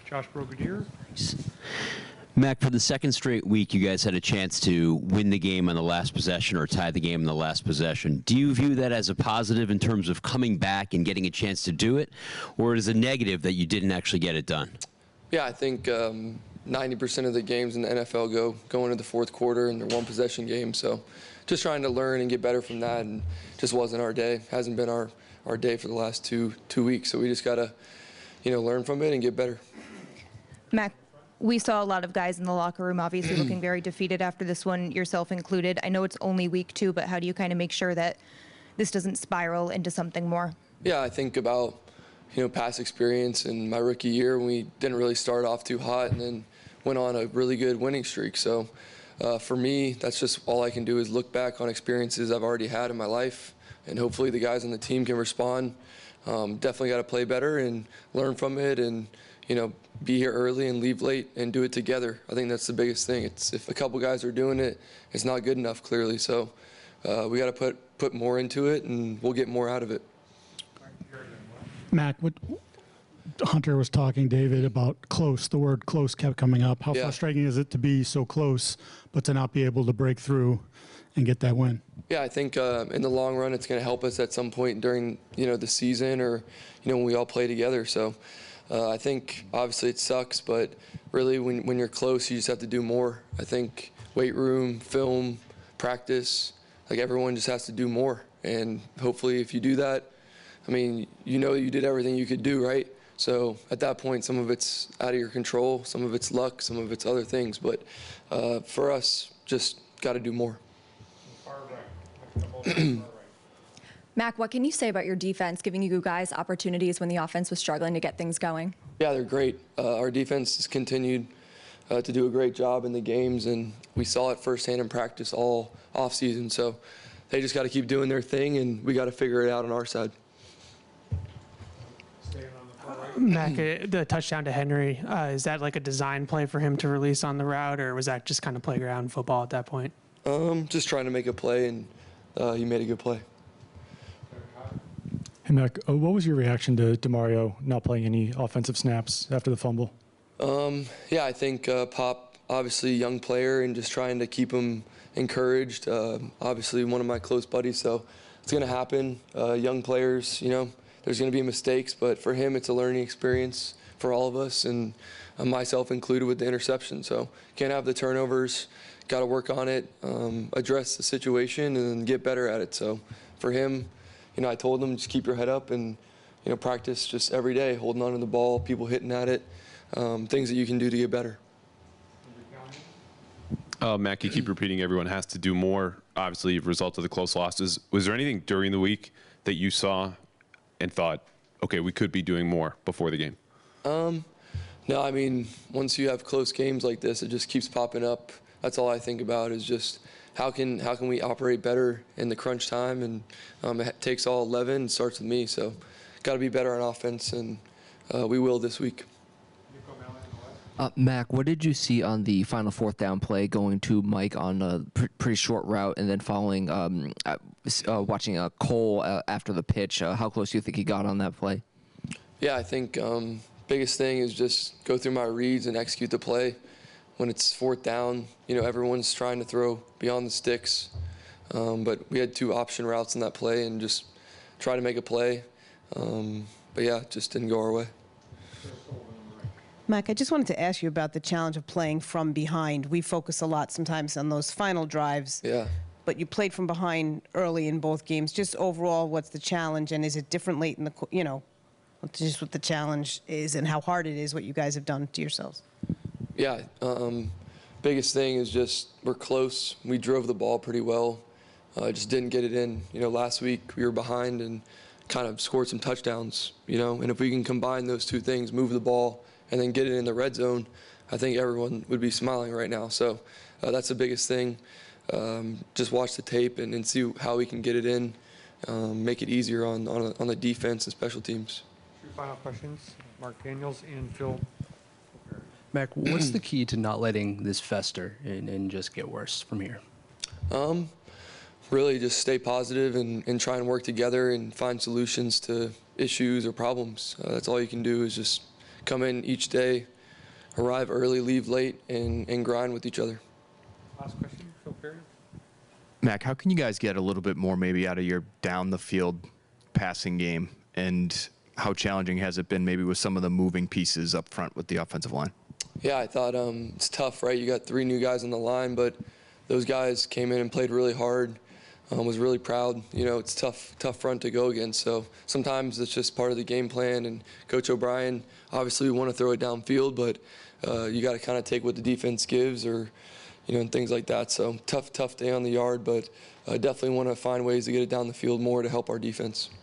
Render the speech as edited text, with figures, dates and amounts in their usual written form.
Josh Brigadier. Mac, for the second straight week, you guys had a chance to win the game on the last possession or tie the game in the last possession. Do you view that as a positive in terms of coming back and getting a chance to do it, or is it a negative that you didn't actually get it done? Yeah, I think 90% of the games in the NFL go into the fourth quarter, and they're one-possession games. So just trying to learn and get better from that, and just wasn't our day. Hasn't been our day for the last two weeks. So we just got to, learn from it and get better. Mac, we saw a lot of guys in the locker room obviously looking very defeated after this one, yourself included. I know it's only week 2, but how do you kind of make sure that this doesn't spiral into something more? Yeah, I think about, past experience in my rookie year when we didn't really start off too hot and then went on a really good winning streak. So for me, that's just all I can do is look back on experiences I've already had in my life, and hopefully the guys on the team can respond. Definitely got to play better and learn from it, and be here early and leave late and do it together. I think that's the biggest thing. It's if a couple guys are doing it, it's not good enough clearly. So we got to put more into it, and we'll get more out of it. Mac, what Hunter was talking, David, about close. The word close kept coming up. How frustrating is it to be so close, but to not be able to break through and get that win? Yeah, I think in the long run, it's going to help us at some point during the season, or when we all play together. So I think obviously it sucks, but really when you're close, you just have to do more. I think weight room, film, practice, like everyone just has to do more. And hopefully if you do that, I mean, you did everything you could do, right? So at that point, some of it's out of your control, some of it's luck, some of it's other things. But for us, just got to do more. Mac, what can you say about your defense, giving you guys opportunities when the offense was struggling to get things going? Yeah, they're great. Our defense has continued to do a great job in the games, and we saw it firsthand in practice all offseason. So they just got to keep doing their thing, and we got to figure it out on our side. Mac, the touchdown to Henry, is that like a design play for him to release on the route, or was that just kind of playground football at that point? Just trying to make a play, and he made a good play. Hey, Mac, what was your reaction to DeMario not playing any offensive snaps after the fumble? Yeah, I think Pop, obviously a young player, and just trying to keep him encouraged. Obviously one of my close buddies, so it's going to happen. Young players, there's going to be mistakes, but for him it's a learning experience for all of us, and myself included with the interception. So can't have the turnovers, got to work on it, address the situation, and get better at it. So for him, I told him just keep your head up and practice just every day, holding on to the ball, people hitting at it, things that you can do to get better. Mac, you keep repeating everyone has to do more, obviously, as a result of the close losses. Was there anything during the week that you saw and thought, okay, we could be doing more before the game? No, I mean, once you have close games like this, it just keeps popping up. That's all I think about is just how can we operate better in the crunch time, and it takes all 11 and starts with me. So got to be better on offense, and we will this week. Mac, what did you see on the final fourth down play going to Mike on a pretty short route and then following, watching Cole after the pitch? How close do you think he got on that play? Yeah, I think biggest thing is just go through my reads and execute the play. When it's fourth down, everyone's trying to throw beyond the sticks. But we had 2 option routes in that play and just try to make a play. But yeah, it just didn't go our way. Mac, I just wanted to ask you about the challenge of playing from behind. We focus a lot sometimes on those final drives. Yeah. But you played from behind early in both games. Just overall, what's the challenge, and is it different late in the, just what the challenge is and how hard it is, what you guys have done to yourselves? Yeah, biggest thing is just we're close. We drove the ball pretty well. Just didn't get it in. Last week we were behind and kind of scored some touchdowns, and if we can combine those 2 things, move the ball and then get it in the red zone, I think everyone would be smiling right now. So that's the biggest thing. Just watch the tape and see how we can get it in, make it easier on the defense and special teams. 2 final questions, Mark Daniels and Phil. Mac, what's the key to not letting this fester and just get worse from here? Really just stay positive and try and work together and find solutions to issues or problems. That's all you can do is just come in each day, arrive early, leave late, and grind with each other. Last question, Phil Perry. Mac, how can you guys get a little bit more maybe out of your down the field passing game, and how challenging has it been maybe with some of the moving pieces up front with the offensive line? Yeah, I thought it's tough, right? You got 3 new guys on the line, but those guys came in and played really hard. Was really proud. You know, it's tough front to go against. So sometimes it's just part of the game plan. And Coach O'Brien, obviously, we want to throw it downfield, but you got to kind of take what the defense gives, or and things like that. So tough day on the yard, but definitely want to find ways to get it down the field more to help our defense.